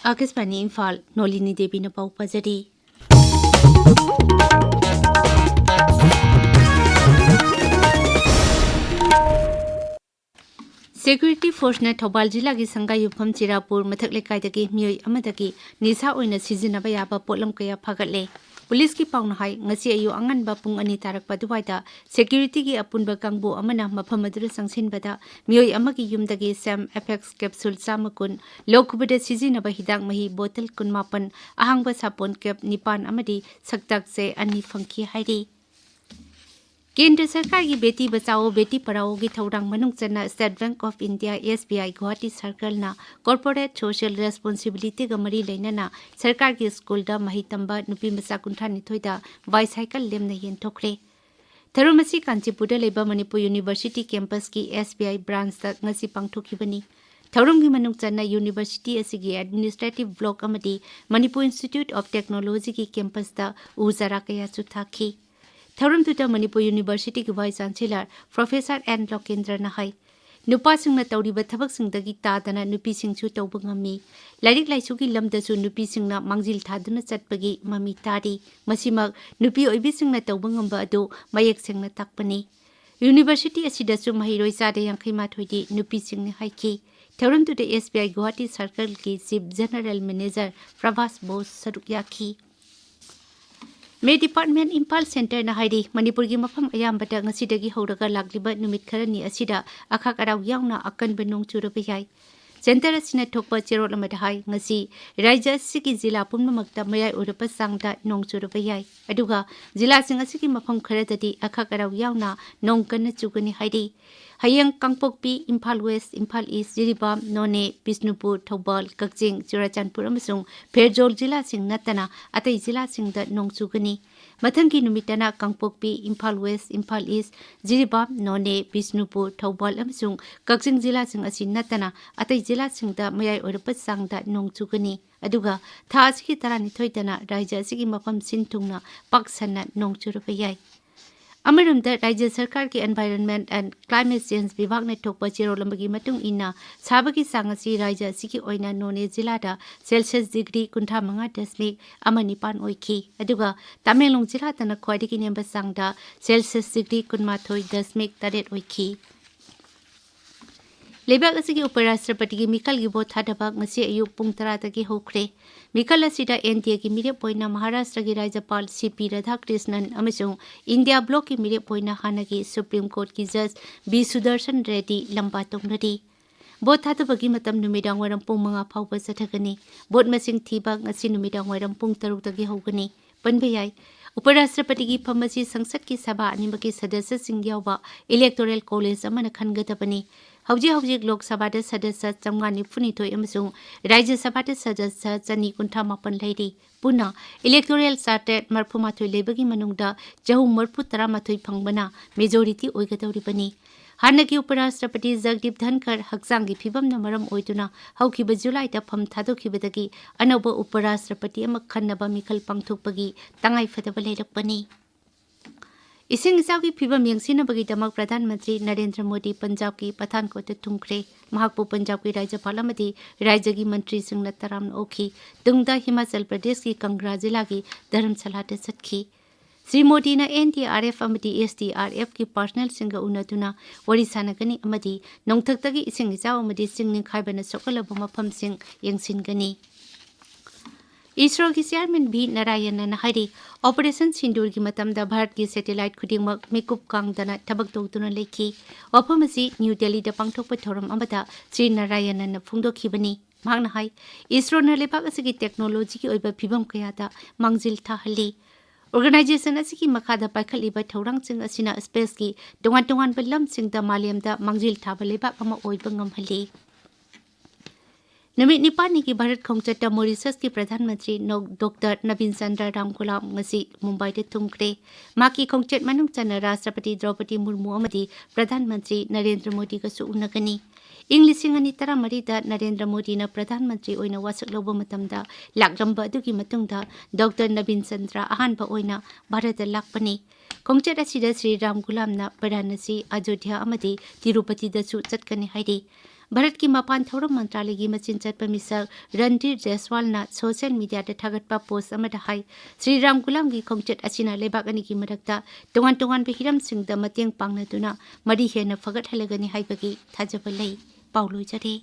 आकाशवाणी इम्फाल नोलिनी देवी न पाउ पजरी Security Force na Thobal Jilla gi Sangay Yupam Chirapur Mathak Lekai dagi Miyoi amadagi Nisa oina sizinaba yaba potlam kaya phagatle Police ki pauna hai ngasi ayu angan ba pung ani tarak paduwaida security gi apunba kangbu amana mafam adura sangsin bada Miyoi amagi yumdagi Sam FX capsule samakun lokubada sizinaba hidang mahi bottle kun mapan ahangba sapon cap nipan amadi saktak se ani fangki hairi केंद्र सरकार की बेटी बचाओ बेटी पढ़ाओ की थौरांग मनुंग चना state bank of India SBI Guwahati circle ना corporate social responsibility का मरी लेना सरकार की स्कूल दा मही तंबा नुपी मसा कुंठा निथोइदा बाइसाइकिल लेम न येंथोखरे थरुमसी कांचीपुर लेबा मणिपुर यूनिवर्सिटी कैंपस की SBI ब्रांच तक ngasi पांगथोखिबनी थौरम की मनुंग चना यूनिवर्सिटी असिगी एडमिनिस्ट्रेटिव ब्लॉक अमदी मणिपुर इंस्टीट्यूट ऑफ टेक्नोलॉजी की कैंपस दा उजरा कया सुथाखी थौरम तुता मणिपुर यूनिवर्सिटी की vice chancellor professor N Lokendra नहाई नुपासिंगना तौरिबा थबकसिंगदगी तादना नुपीसिंगसु तौबा ngami लाइरिक लाइसुगी लमदसु नुपीसिंगना मांगजिल थादुना चटपगी ममी तारी मसिमक नुपी ओइबिसिंगना तौबा ngamba adu mayek sengna takpani university असिदसु महिरोइ चादे यांखै माथोइदि नुपीसिंगनि हाइकी थौरम तुता SBI गुवाहाटी सर्कल की chief general manager Prabhas Bose सरुक याखी मे डिपार्टमेंट इम्फाल सेंटर ना हाइरी मणिपुर की मफम अयाम्बदा ngasiदagi हौरगा लागलिबा नुमित खरनी असिदा अखाक अराव यावना अकनबा नोंग चुरबा याय सेंटर असिना थोकपा चेरोल अमदा हाय ngasi राज्य असिगी जिला पुनमकता मयाय उरपा सांगदा नोंग चुरबा याय अदुगा जिला सिंग असिगी मफम खरददी अखाक अराव यावना नोंग कन्न चुगनी हाइरी Hayang Kangpokpi, Imphal West, Imphal East, Jiribam, None, Bisnupur, Thobal, Kakjing, Churachandpur amasung Pherjol jila sing natana atai jila sing da nongchugani mathangi numitana Kangpokpi, Imphal West, Imphal East, Jiribam, None, Bisnupur, Thobal amasung Kakjing jila sing asin natana atai jila sing da mayai orapat sang da nongchugani aduga tha asigi tarani thoidana rajya asigi mafam sintungna paksanna nongchurba yai अमरमदा राज्य सरकार के environment and climate change विभाग ने थोकपा चेरोलंबगी मतुंग इना साबगी सांगसी राज्य असिगी ओइना नोने जिलादा सेल्सियस डिग्री 35.9 ओइखी अदुगा तमेंगलोंग जिलादना ख्वाइदगी नेम्बा सांगदा सेल्सियस डिग्री 19.8 ओइखी लेबाक असिगी उपराष्ट्रपति की मिकल की बोथ थादबा ngasi ayuk pung 10 tagi hokre मिकल असिदा एनडीए की मिरे पोइना महाराष्ट्र की राज्यपाल सीपी राधाकृष्णन अमसुंग इंडिया ब्लॉक की मिरे पोइना हानगी सुप्रीम कोर्ट की जज बी सुदर्शन रेड्डी लंबा तोंगनदी बोथ थादबगी मतम नुमिदांग वरम पुंग 5 फाउबा चथगनी बोथ मसिंग थीबा ngasi नुमिदांग वरम पुंग 3 तगी होगनी पनबे याय उपराष्ट्रपति की फमसी संसद की सभा अनिम के सदस्य सिंह यावबा इलेक्टोरल कॉलेज अमन खनगदबनी हौजी हौजी लोकसभा सदस्य 492 अमसुंग राज्य सभा सदस्य 298 लैरी पुना इलेक्टोरल चार्टर 34 लेबगी मनुंगदा 413 फंगबना मेजोरिटी ओइगदौरिबनी हानगी उपराष्ट्रपति जगदीप धनखर हक्सांगी फिबम मरम ओइदुना हौखिबा जुलाई दा फम थादोखिबदगी अनौब उपराष्ट्रपति अमा खन्नबा मिखल पांगथोकपगी तंगाई फदबा लेरकपनी इसिंग इसाव की फिबम यंगसिनबगी दमक प्रधानमंत्री नरेंद्र मोदी पंजाब की पठानकोट थुंखरे महाकपु पंजाब की राज्यपाल अमदी राज्य की मंत्री सिंह तराम ओखी दुंगदा हिमाचल प्रदेश की कंगरा जिला की धर्मशाला चटखी श्री मोदी ने NDRF अमदी SDRF की पर्सनल सिंग उनदुना वरी सानगनी अमदी नोंथक्तगी इसिंग इसाव अमदी सिंग निखाइबना सोकलब मफम सिंग यंगसिनगनी इसरो की चेयरमैन भी नारायणन हाइरी ऑपरेशन सिंदूर की मतमदा भारत की सैटेलाइट खुदिंगमक मिकुप कांगदना थबक तौदुना लेखी वफम असि न्यू दिल्ली दा पांगथोकपा थौरम अमदा श्री नारायणन फुंगदोखिबनी मांगना हाई इसरो न लेबाक असि टेक्नोलॉजी की ओइबा फिबम कयादा मांगजिल थाहली ऑर्गेनाइजेशन असि की मखादा पाइखलिबा थौरांगसिंग असिना स्पेस की दोंगान दोंगान बलमसिंगदा मालेमदा मांगजिल थाबा लेबाक अमा ओइबा ngamhali नमित निपानी की भारत खोंगचट मॉरिशस की प्रधानमंत्री डॉक्टर नवीन चंद्र रामगुलाम ngasi मुंबई दे थुंखरे माकी खोंगचट मनुंग चना राष्ट्रपति द्रौपदी मुर्मू अमदी प्रधानमंत्री नरेंद्र मोदी गसु उनगनी इंग्लिशिंग अनि तरा मरीदा नरेंद्र मोदी न प्रधानमंत्री ओइना वासक लोब मतमदा लाकरंबा अदुगी मतुंगदा डॉक्टर नवीन चंद्र अहानबा ओइना भारत लाकपनी खोंगचट असिदा श्री रामगुलाम न प्रधानसी अयोध्या अमदी तिरुपति दसु चटकनी हाइरी भारत की मपान थौरम मंत्रालय की मचिन चटप मिसक रणधीर जायसवाल ना सोशल मीडिया ते थागतपा पोस्ट अमदा हाई श्री राम गुलाम की खोंगचट अचिना लेबाक अनि की मरक्ता तोंगान तोंगान बे हिरम सिंगदा मतेंग पांगनदुना मरी हेना फगत हलगनी हाइबगी थाजब लई पाउलु जरे